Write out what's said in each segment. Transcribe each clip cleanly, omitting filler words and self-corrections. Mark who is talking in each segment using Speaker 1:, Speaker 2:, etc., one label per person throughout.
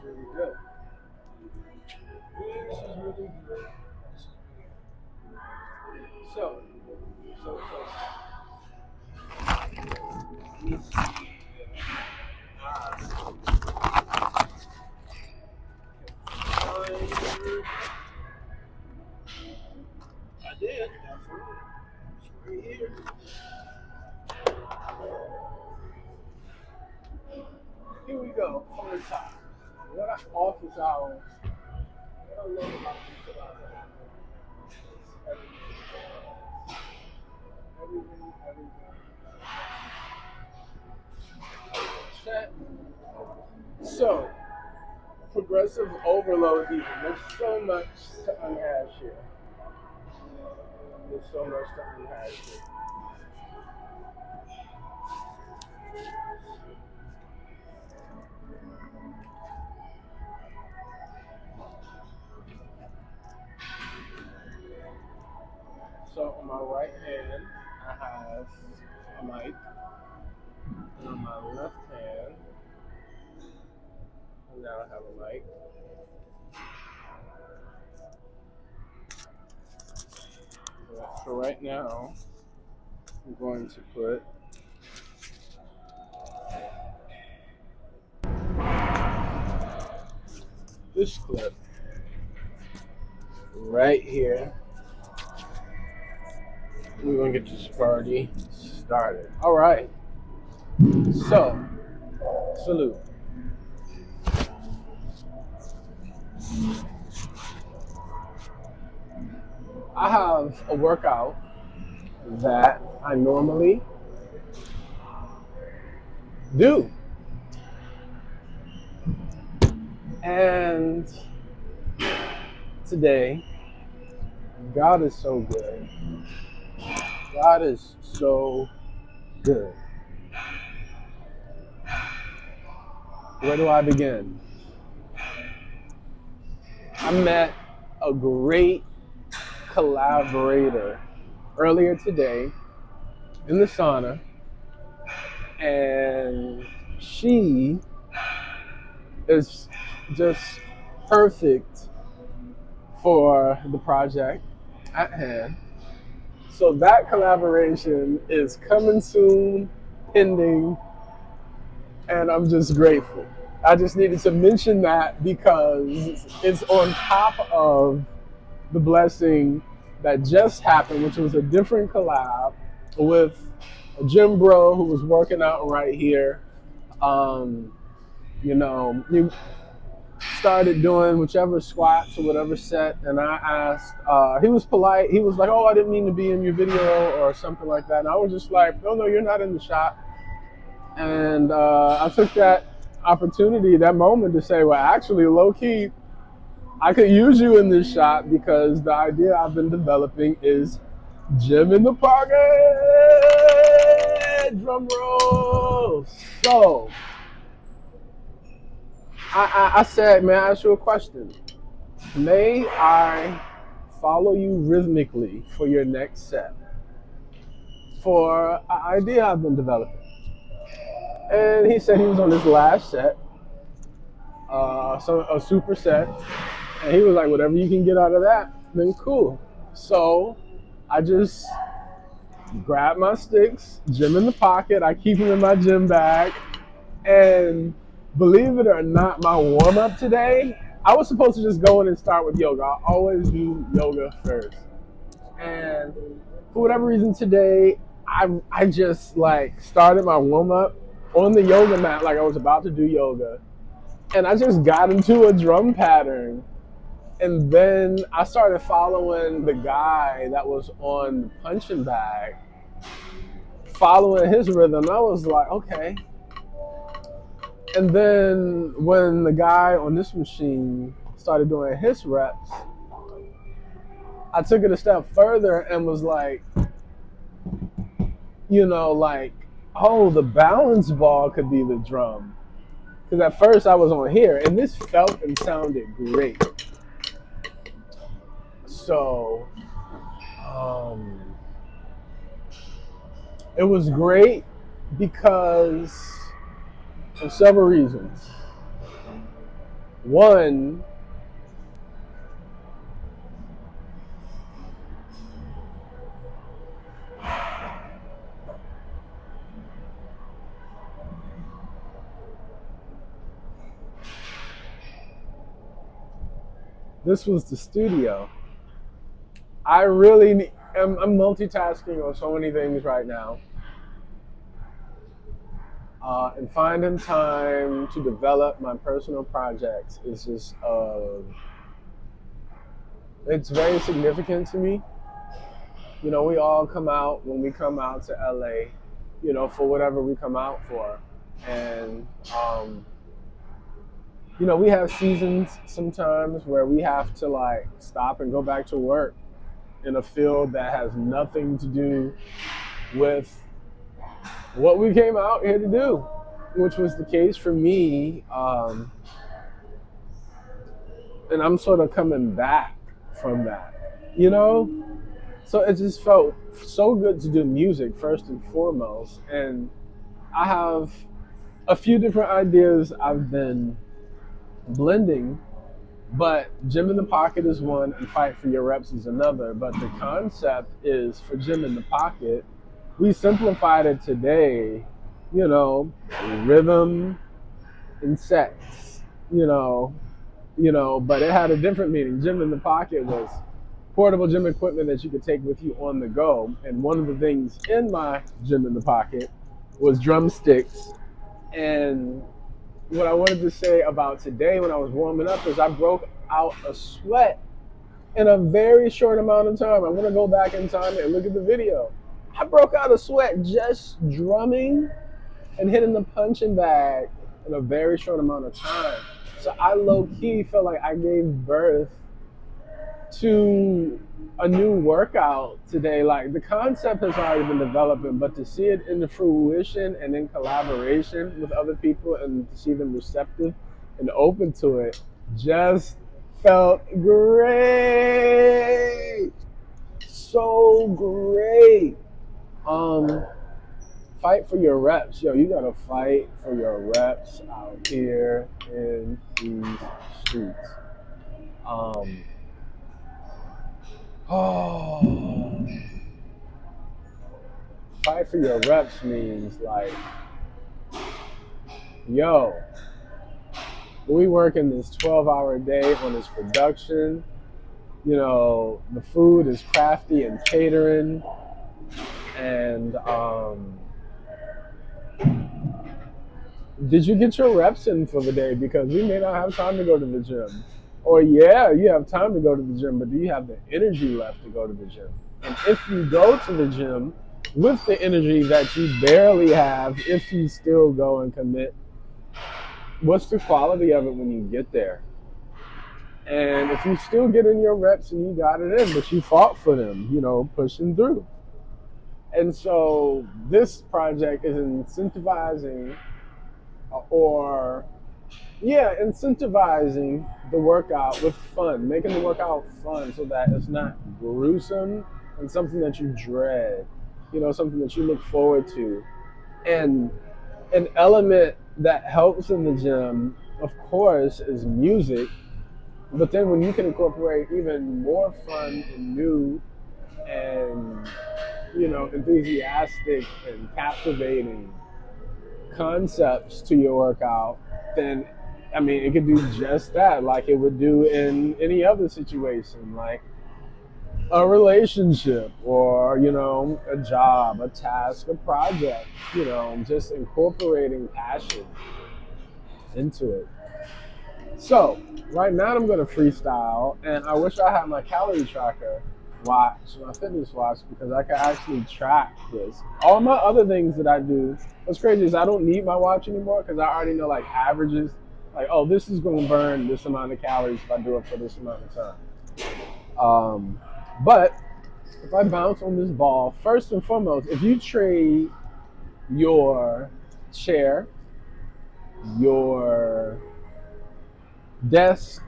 Speaker 1: really good. This is really good. So, so, let me see. I did. It's right here. Here we go. From the top. What are office hours? What I love about this everything. Check. So, progressive overload even. There's so much to unhash here. There's so much to unhash here. So on my right hand, I have a mic, and on my left hand, now I have a mic. So right now, I'm going to put this clip right here. We're gonna get this party started. All right. So, salute. I have a workout that I normally do, and today, God is so good. God is so good. Where do I begin? I met a great collaborator earlier today in the sauna, and she is just perfect for the project at hand. So that collaboration is coming soon, pending, and I'm just grateful. I just needed to mention that because it's on top of the blessing that just happened, which was a different collab with a gym bro who was working out right here. Um, he started doing whichever squats or whatever set, and I asked, he was polite. He was like, "Oh, I didn't mean to be in your video," or something like that. And I was just like, "No, you're not in the shot." And I took that opportunity, that moment, to say, well, actually, low key, I could use you in this shot because the idea I've been developing is gym in the pocket. Drum roll. So I said, may I ask you a question? May I follow you rhythmically for your next set for an idea I've been developing? And he said he was on his last set, so a super set, and he was like, whatever you can get out of that, then cool. So I just grabbed my sticks, gym in the pocket. I keep them in my gym bag, and believe it or not, my warm up today, I was supposed to just go in and start with yoga. I always do yoga first, and for whatever reason today, I just like started my warm up on the yoga mat like I was about to do yoga, and I just got into a drum pattern. And then I started following the guy that was on the punching bag, following his rhythm. I was like, okay. And then when the guy on this machine started doing his reps, I took it a step further and was like, like, oh, the balance ball could be the drum. Because at first I was on here, and this felt and sounded great. So, it was great because of several reasons. One, this was the studio. I really I'm multitasking on so many things right now. And finding time to develop my personal projects is just, it's very significant to me. You know, we all come out when we come out to LA, you know, for whatever we come out for. And, you know, we have seasons sometimes where we have to like stop and go back to work in a field that has nothing to do with what we came out here to do, which was the case for me. And I'm sort of coming back from that, you know? So it just felt so good to do music first and foremost. And I have a few different ideas I've been blending, but Gym in the Pocket is one and Fight for Your Reps is another. But the concept is for Gym in the Pocket, we simplified it today, you know, rhythm and sex, but it had a different meaning. Gym in the Pocket was portable gym equipment that you could take with you on the go. And one of the things in my Gym in the Pocket was drumsticks. And what I wanted to say about today when I was warming up is I broke out a sweat in a very short amount of time. I'm going to go back in time and look at the video. I broke out a sweat just drumming and hitting the punching bag in a very short amount of time. So I low key felt like I gave birth to a new workout today. Like the concept has already been developing, but to see it in the fruition and in collaboration with other people and to see them receptive and open to it just felt great. So great. Um, Fight for your reps. Yo, you gotta fight for your reps out here in these streets. Um, oh, fight for your reps means like, yo, we working this 12-hour day on this production. You know, the food is crafty and catering, and did you get your reps in for the day? Because we may not have time to go to the gym. Or yeah, you have time to go to the gym, but do you have the energy left to go to the gym? And if you go to the gym with the energy that you barely have, if you still go and commit, what's the quality of it when you get there? And if you still get in your reps and you got it in, but you fought for them, you know, pushing through. And so this project is incentivizing or yeah, incentivizing the workout with fun, making the workout fun so that it's not gruesome and something that you dread, you know, something that you look forward to. And an element that helps in the gym, of course, is music. But then when you can incorporate even more fun and new and, you know, enthusiastic and captivating concepts to your workout, then I mean, it could do just that, like it would do in any other situation, like a relationship or, you know, a job, a task, a project, you know, just incorporating passion into it. So, right now I'm going to freestyle, and I wish I had my calorie tracker watch, my fitness watch, because I can actually track this. All my other things that I do, what's crazy is I don't need my watch anymore because I already know like averages. Like, oh, this is going to burn this amount of calories if I do it for this amount of time. But if I bounce on this ball, first and foremost, if you trade your chair, your desk,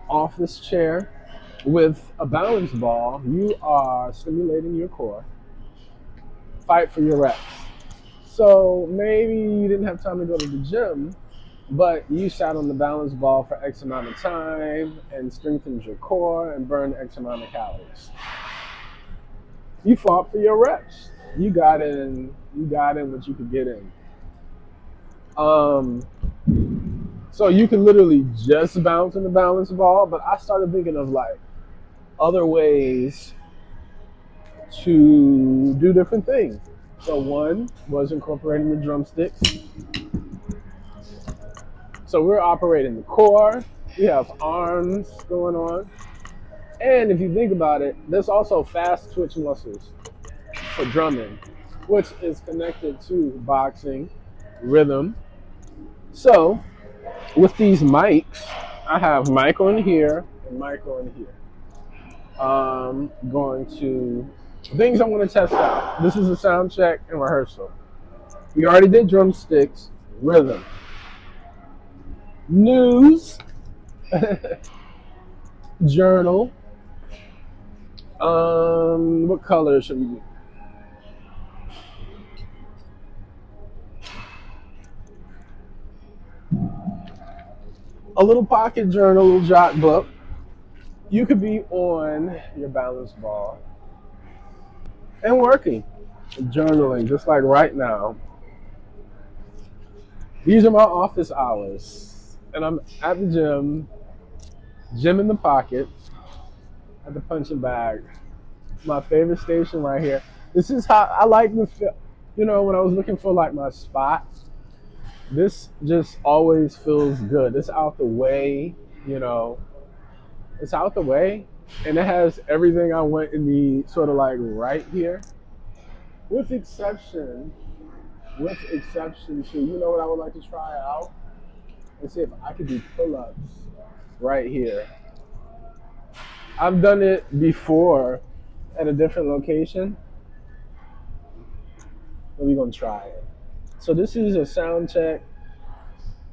Speaker 1: office chair with a balance ball, you are stimulating your core. Fight for your reps. So maybe you didn't have time to go to the gym, but you sat on the balance ball for X amount of time and strengthened your core and burned X amount of calories. You fought for your reps. You got in. You got in what you could get in. Um, so you can literally just bounce in the balance ball, but I started thinking of like other ways to do different things. So one was incorporating the drumsticks. So we're operating the core. We have arms going on. And if you think about it, there's also fast twitch muscles for drumming, which is connected to boxing, rhythm. So with these mics, I have mic on here and mic on here. Going to things I want to test out. This is a sound check and rehearsal. We already did drumsticks, rhythm, news, journal. What color should we do? A little pocket journal, jot book. You could be on your balance ball and working, journaling, just like right now. These are my office hours, and I'm at the gym in the pocket, at the punching bag. My favorite station right here. This is how I like the feel. You know, when I was looking for like my spot, this just always feels good. It's out the way, you know. It's out the way, and it has everything I want in the sort of like right here, with exception, to you know what I would like to try out and see if I could do pull-ups right here. I've done it before at a different location, but we're gonna try it. So this is a sound check,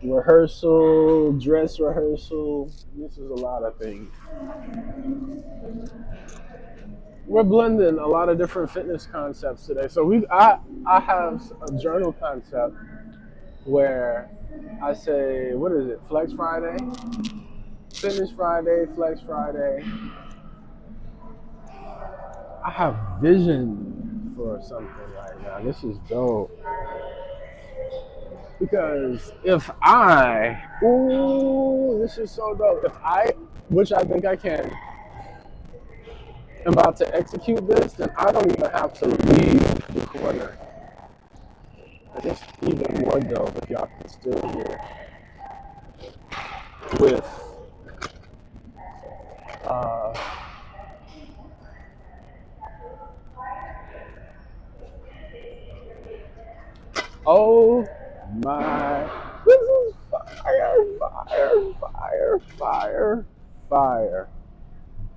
Speaker 1: rehearsal, dress rehearsal. This is a lot of things. We're blending a lot of different fitness concepts today. So I have a journal concept where I say, what is it? Flex Friday, Fitness Friday, Flex Friday. I have vision for something right now. This is dope. Because this is so dope. If I, which I think I can, am about to execute this, then I don't even have to leave the corner. And it's even more dope if y'all can still hear with uh, oh my, this is fire, fire, fire, fire, fire.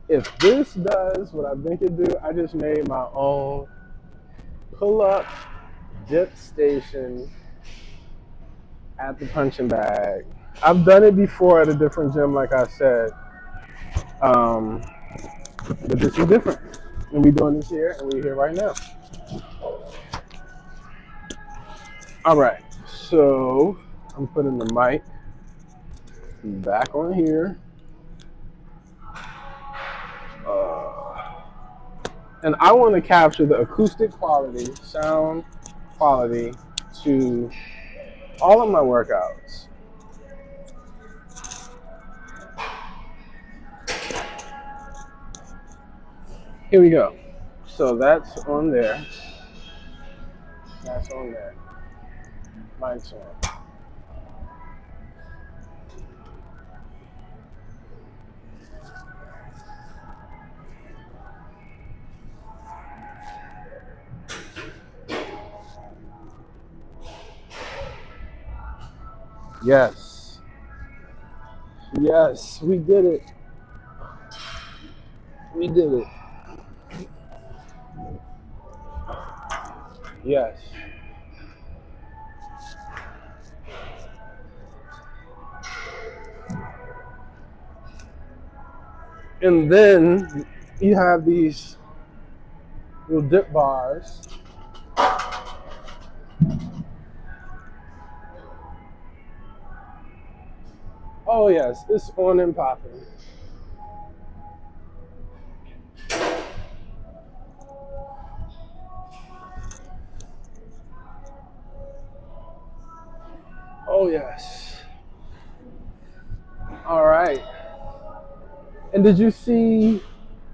Speaker 1: If this does what I think it do, I just made my own pull-up dip station at the punching bag. I've done it before at a different gym, like I said, um, but this is different. And we're doing this here, and we're here right now. All right, so I'm putting the mic back on here. And I want to capture the acoustic quality, sound quality to all of my workouts. Here we go. So that's on there. That's on there. Mic's on. Yes. Yes, we did it. We did it. Yes. And then you have these little dip bars. Oh yes, it's on and popping. Oh yes. All right. And did you see?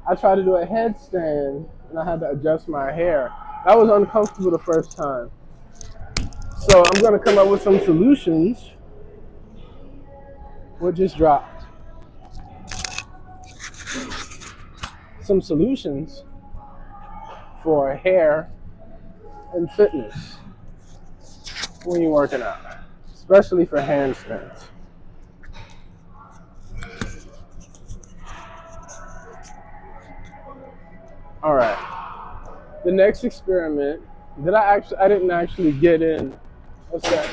Speaker 1: I tried to do a headstand and I had to adjust my hair. That was uncomfortable the first time. So I'm gonna come up with some solutions. What just dropped? Some solutions for hair and fitness when you're working out, especially for handstands. All right. The next experiment that I didn't actually get in. What's that?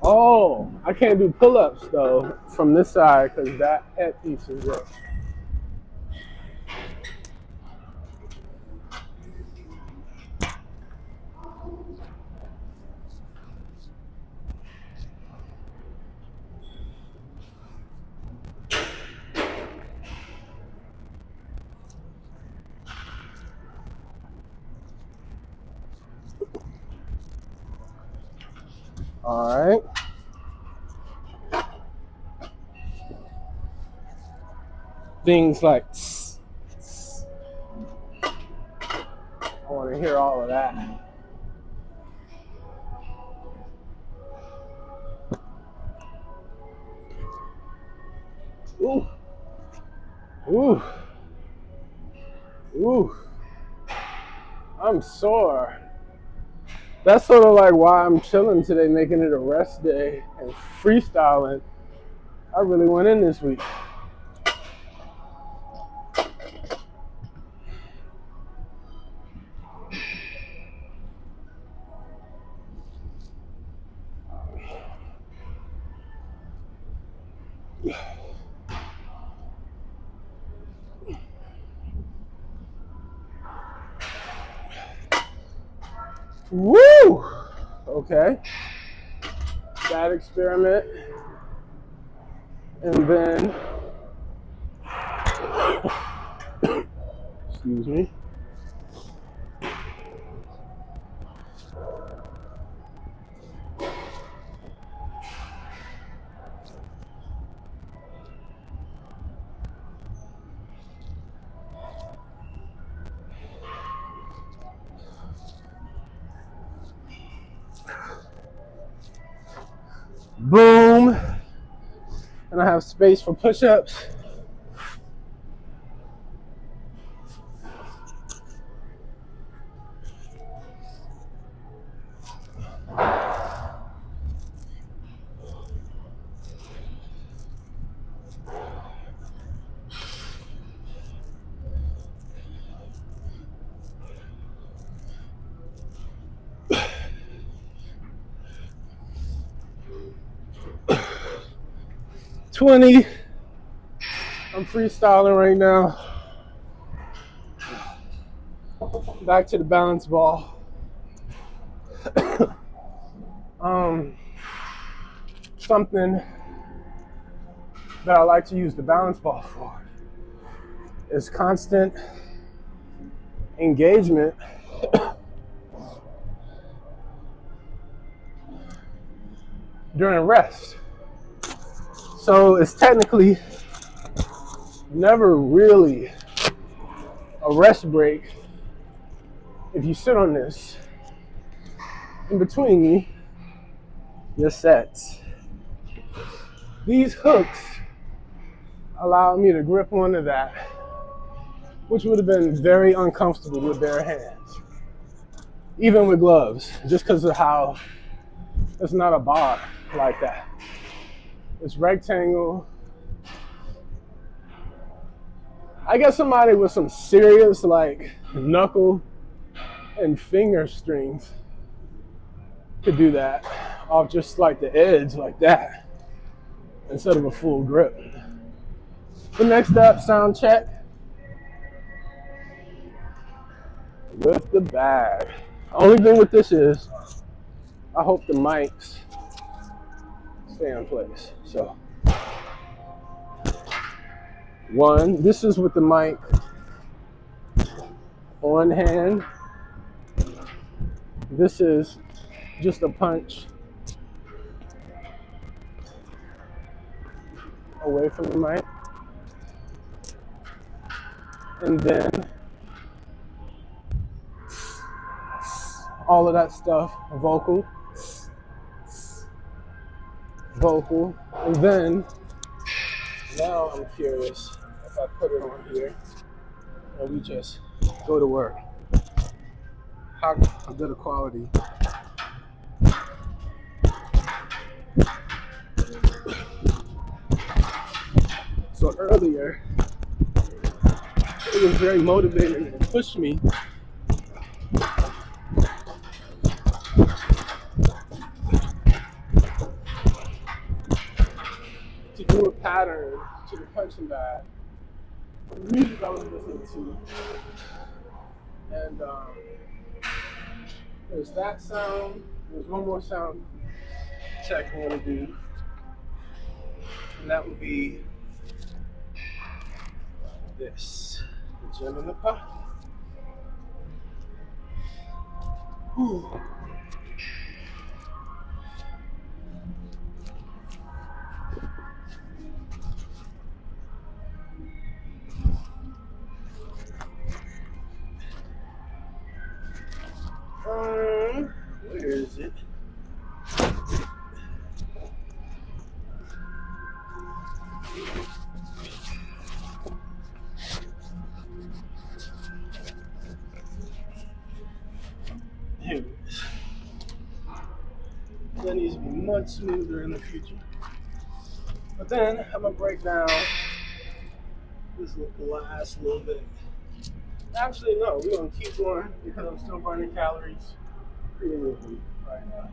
Speaker 1: Oh, I can't do pull-ups though from this side because that headpiece is up. All right. Things like I want to hear all of that. Ooh, ooh, ooh. I'm sore. That's sort of like why I'm chilling today, making it a rest day and freestyling. I really went in this week. Woo! Okay. That experiment. And then, excuse me. Boom. And I have space for push-ups. $20. I'm freestyling right now. Back to the balance ball. Something that I like to use the balance ball for is constant engagement during rest. So it's technically never really a rest break if you sit on this in between your sets. These hooks allow me to grip onto that, which would have been very uncomfortable with bare hands, even with gloves, just because of how it's not a bar like that. It's rectangle. I guess somebody with some serious like knuckle and finger strength could do that off just like the edge like that instead of a full grip. The next up, sound check. Lift the bag. Only thing with this is I hope the mics stay in place. So one, this is with the mic on hand. This is just a punch away from the mic. And then all of that stuff, vocal. And then, now I'm curious if I put it on here and we just go to work. How good a quality. So earlier, it was very motivating and pushed me to do a pattern to the punching bag. The music I was listening to. And there's that sound. There's one more sound check I want to do. And that would be this. The gem in the pocket. Whew. Where is it? Here it is. That needs to be much smoother in the future. But then I'm gonna break down this last little bit. Actually, no, we're gonna keep going because I'm still burning calories creatively right now.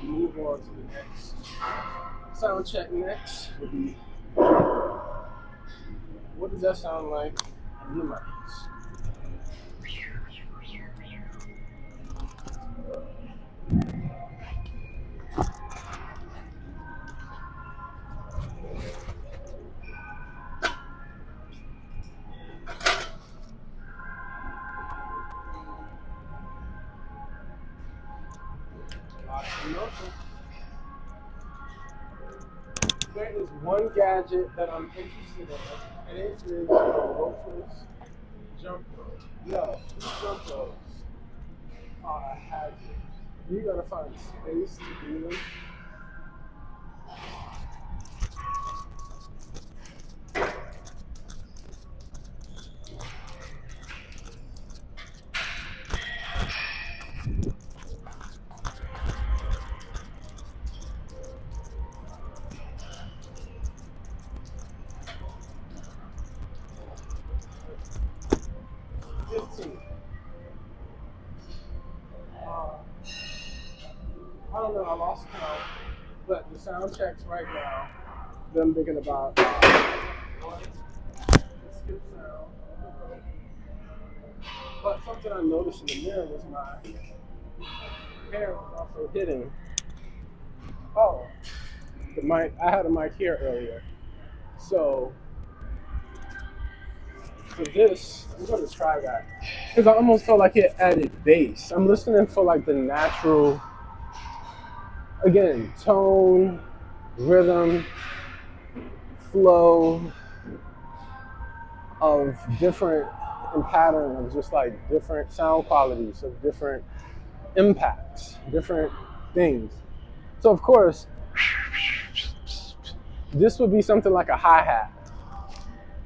Speaker 1: Move on to the next sound check. Next would be, what does that sound like in the mics? There is one gadget that I'm interested in, and it is the ropeless jump rope. No, these jump ropes are a hazard. You gotta find space to do them. I don't know, I lost count, but the sound checks right now, them thinking about one, the skip sound, but something I noticed in the mirror was my hair was also hitting. Oh, the mic, I had a mic here earlier. So, for this, I'm gonna try that. Because I almost felt like it added bass. I'm listening for like the natural, again, tone, rhythm, flow of different, and pattern of just like different sound qualities of different impacts, different things. So of course, this would be something like a hi-hat.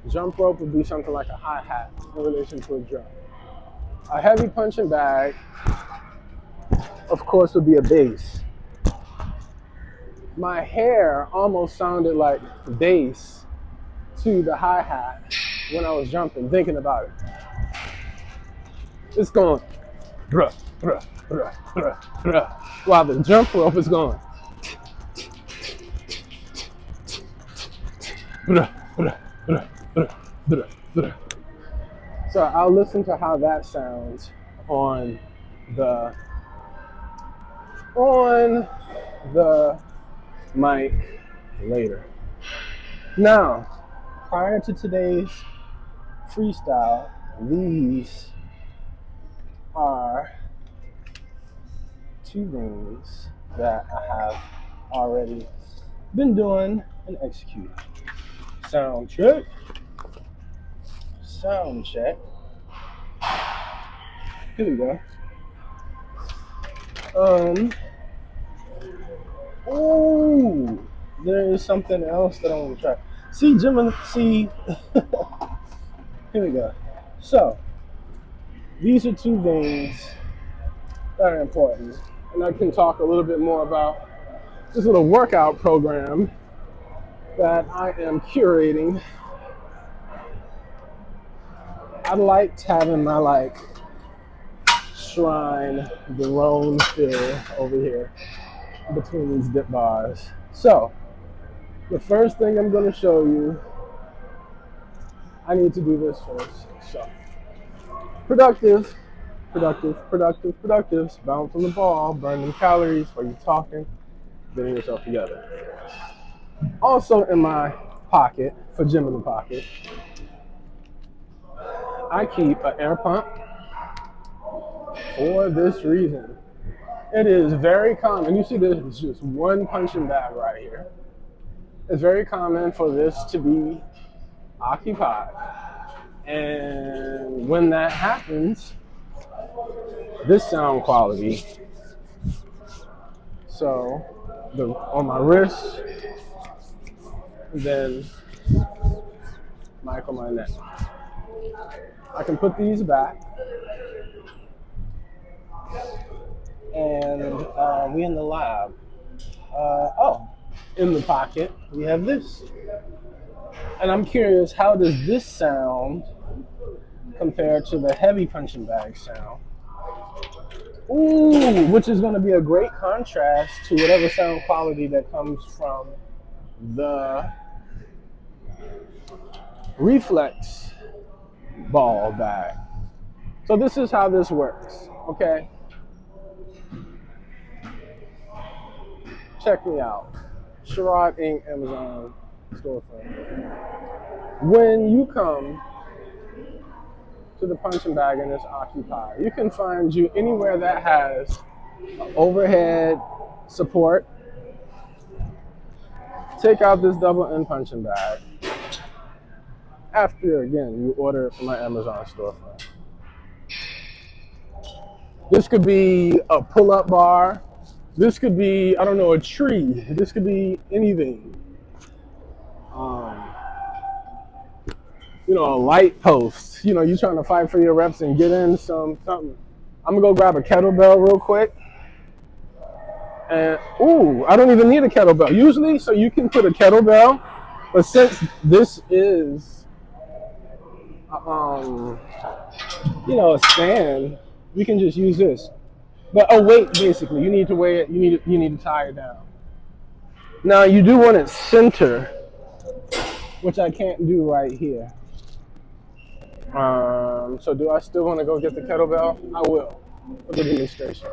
Speaker 1: Jump rope would be something like a hi-hat in relation to a drum. A heavy punching bag, of course, would be a bass. My hair almost sounded like bass to the hi-hat when I was jumping, thinking about it. It's going, bruh, bruh, bruh, bruh, bruh, while the jump rope is going, bruh, bruh, bruh, bruh, bruh, bruh. So I'll listen to how that sounds on the on the mic later. Now, prior to today's freestyle, these are two things that I have already been doing and executing. Sound check. Sound check. Here we go. Oh, there is something else that I want to try. See, Jim, see, here we go. So, these are two things that are important. And I can talk a little bit more about this little workout program that I am curating. I liked having my shrine, the Rhone feel over here between these dip bars. So, the first thing I'm going to show you, I need to do this first. So, productive, productives. Bounce on the ball, burn them calories while you're talking, getting yourself together. Also in my pocket, for Gym in the Pocket, I keep an air pump for this reason. It is very common. You see there's just one punching bag right here. It's very common for this to be occupied. And when that happens, this sound quality, so on my wrist, then mic on my neck. I can put these back. And we in the lab. In the pocket, we have this. And I'm curious, how does this sound compare to the heavy punching bag sound? Ooh, which is going to be a great contrast to whatever sound quality that comes from the reflex ball bag. So this is how this works, okay? Check me out. Sherrod Inc. Amazon storefront. When you come to the punching bag and it's occupied, you can find you anywhere that has overhead support. Take out this double end punching bag. After, again, you order it from my Amazon storefront. This could be a pull-up bar. This could be, I don't know, a tree. This could be anything. A light post. You trying to fight for your reps and get in something. I'm gonna go grab a kettlebell real quick. And I don't even need a kettlebell. Usually, so you can put a kettlebell, but since this is, a stand, we can just use this. But a weight, basically, you need to weigh it. You need to tie it down. Now you do want it center, which I can't do right here. So do I still want to go get the kettlebell? I will for the demonstration.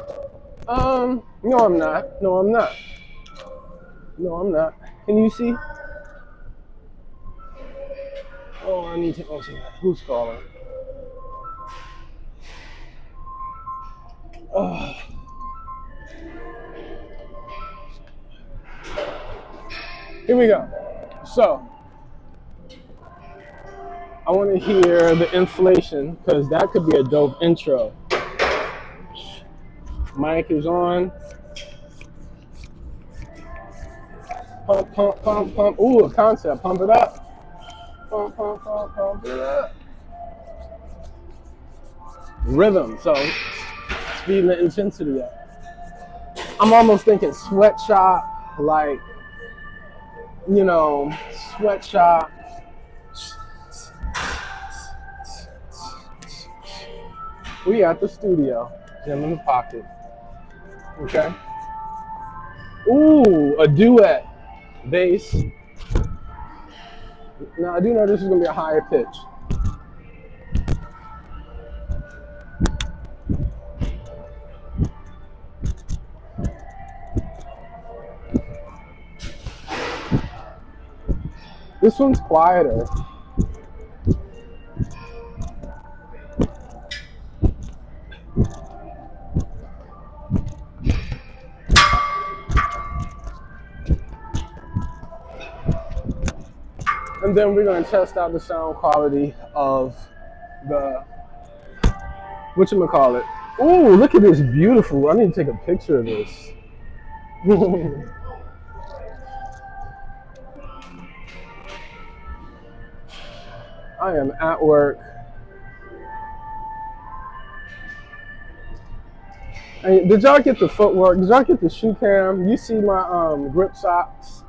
Speaker 1: No, I'm not. No, I'm not. Can you see? Oh, I need to answer that. Who's calling? Oh. Here we go. So, I want to hear the inflation because that could be a dope intro. Mic is on. Pump, pump, pump, pump. Ooh, a concept. Pump it up. Pump, pump, pump, pump it up. Rhythm. So, speed and the intensity up. I'm almost thinking sweatshop, like, sweatshop. We at the studio, Gym in the Pocket. Okay. Ooh, a duet bass. Now I do know this is gonna be a higher pitch. This one's quieter. And then we're gonna test out the sound quality of the, whatchamacallit. Ooh, look at this beautiful. I need to take a picture of this. I am at work. Hey, did y'all get the footwork? Did y'all get the shoe cam? You see my grip socks,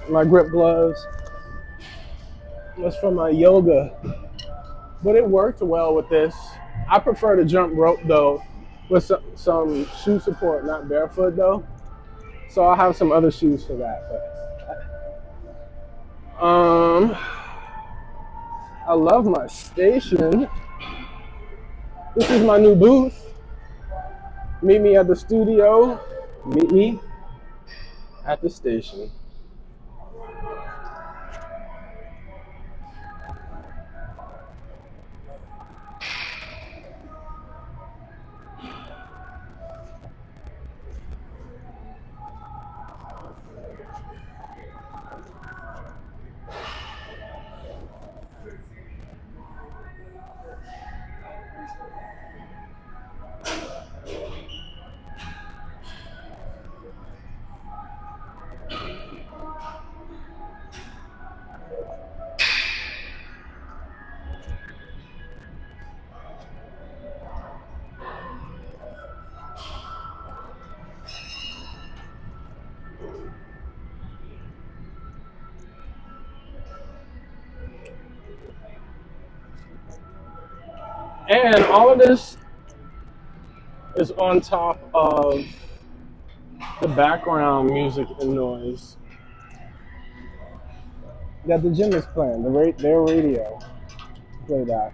Speaker 1: my grip gloves? That's from my yoga. But it worked well with this. I prefer to jump rope though, with some shoe support, not barefoot though. So I'll have some other shoes for that. But I love my station. This is my new booth. Meet me at the studio. Meet me at the station. And all of this is on top of the background music and noise that the gym is playing, their radio play that.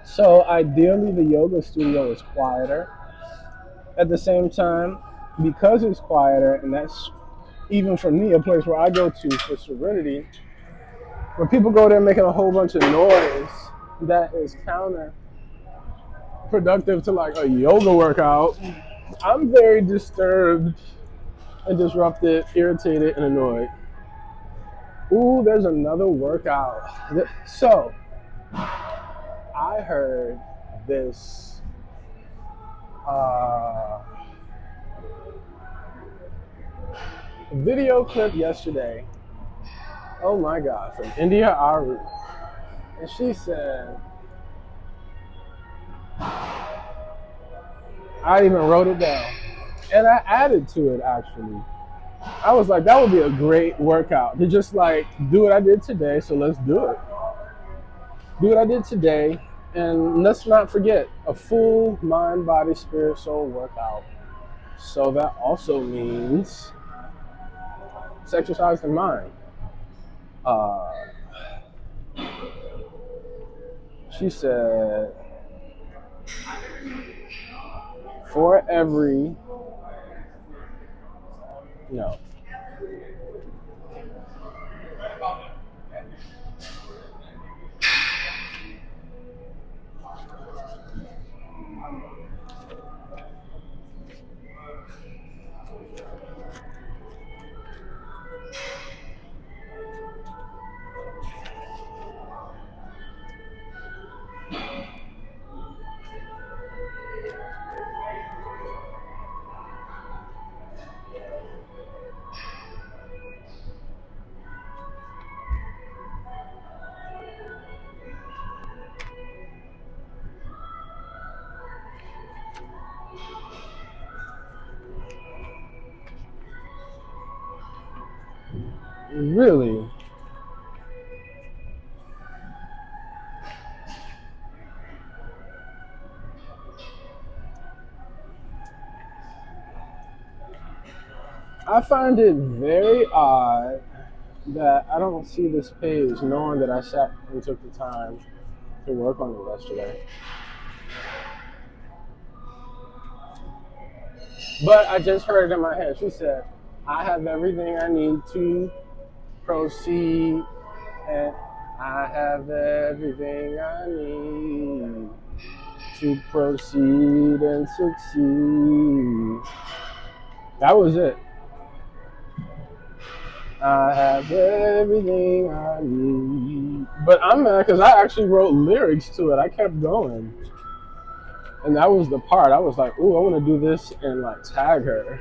Speaker 1: So ideally the yoga studio is quieter. At the same time, because it's quieter, and that's even for me a place where I go to for serenity, when people go there making a whole bunch of noise, that is counterproductive to like a yoga workout. I'm very disturbed and disrupted, irritated, and annoyed. Ooh, there's another workout. So, I heard this video clip yesterday. Oh my God, from India Aru. And she said, I even wrote it down. And I added to it actually. I was like, that would be a great workout to just like do what I did today. So let's do it. Do what I did today. And let's not forget a full mind, body, spirit, soul workout. So that also means it's exercise the mind. She said, for every, no. Really? I find it very odd that I don't see this page knowing that I sat and took the time to work on it yesterday. But I just heard it in my head. She said, I have everything I need to proceed, and I have everything I need to proceed and succeed. That was it. I have everything I need. But I'm mad because I actually wrote lyrics to it. I kept going. And that was the part. I was like, ooh, I want to do this and like tag her.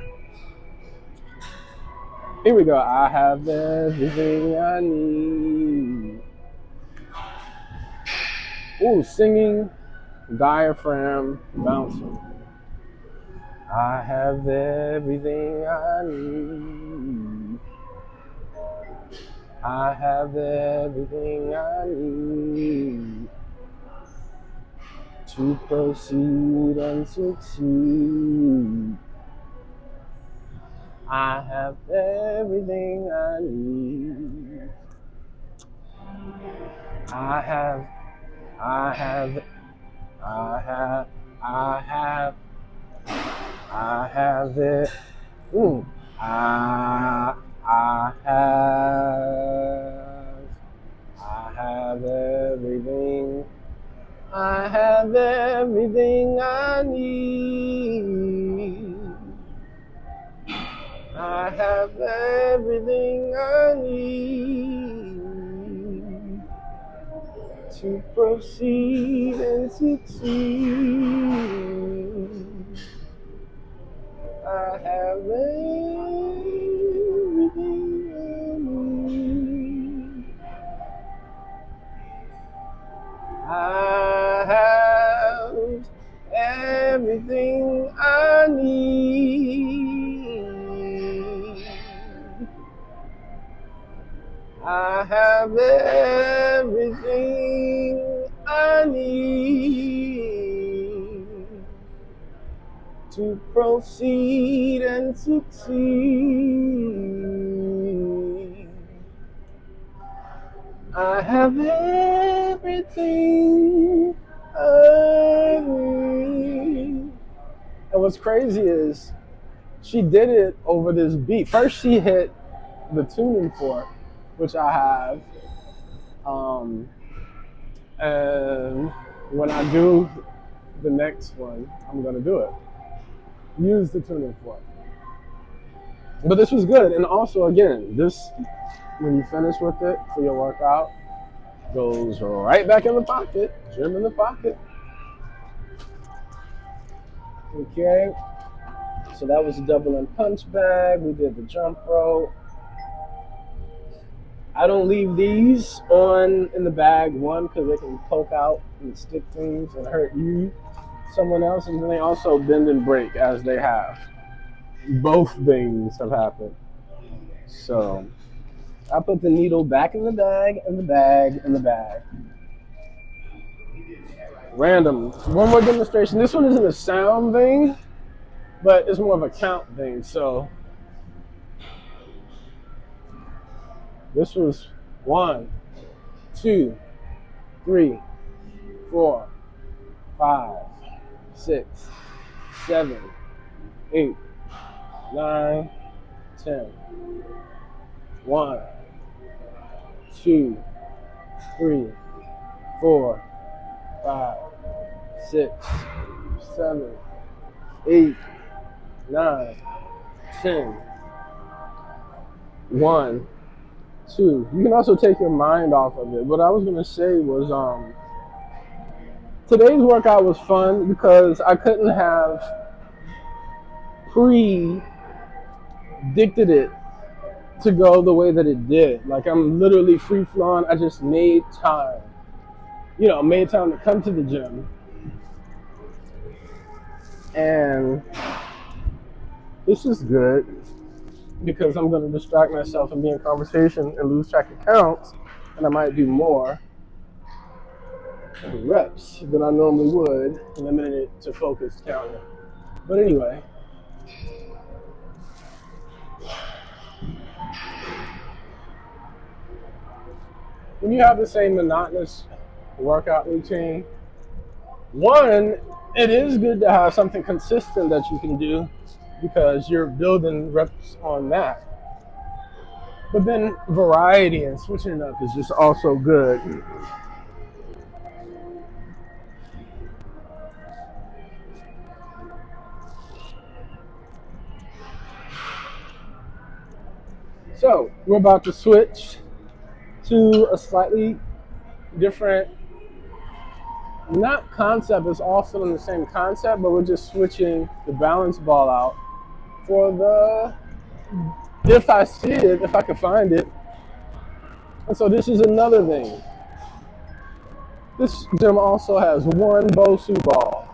Speaker 1: Here we go. I have everything I need. Ooh, singing, diaphragm, bouncing. I have everything I need. I have everything I need to proceed and succeed. I have everything I need. I have, I have, I have, I have, I have it. I have everything. I have everything I need. I have everything I need to proceed and succeed. I have everything I need. I have everything I need. I have everything I need to proceed and succeed. I have everything I need. And what's crazy is she did it over this beat. First, she hit the tuning fork, which I have. And when I do the next one, I'm going to do it. Use the tuning fork. But this was good. And also, again, this, when you finish with it for your workout, goes right back in the pocket. Gym in the pocket. Okay. So that was a double and punch bag. We did the jump rope. I don't leave these on in the bag, one, because they can poke out and stick things and hurt you, someone else, and then they also bend and break as they have. Both things have happened. So I put the needle back in the bag, in the bag, in the bag. Random. One more demonstration. This one isn't a sound thing, but it's more of a count thing. So this was 1, 2, 3, 4, 5, 6, 7, 8, 9, 10. 1, 2, 3, 4, 5, 6, 7, 8, 9, 10. 1, 2. You can also take your mind off of it. What I was gonna say was today's workout was fun because I couldn't have predicted it to go the way that it did. Like, I'm literally free flowing. I just made time. Made time to come to the gym. And this is good because I'm going to distract myself and be in conversation and lose track of counts. And I might do more reps than I normally would, limiting it to focused counting. But anyway. When you have the same monotonous workout routine, one, it is good to have something consistent that you can do because you're building reps on that. But then variety and switching it up is just also good. So we're about to switch to a slightly different, not concept, it's all still in the same concept, but we're just switching the balance ball out for the, if I see it, if I can find it. And so this is another thing. This gym also has one Bosu ball.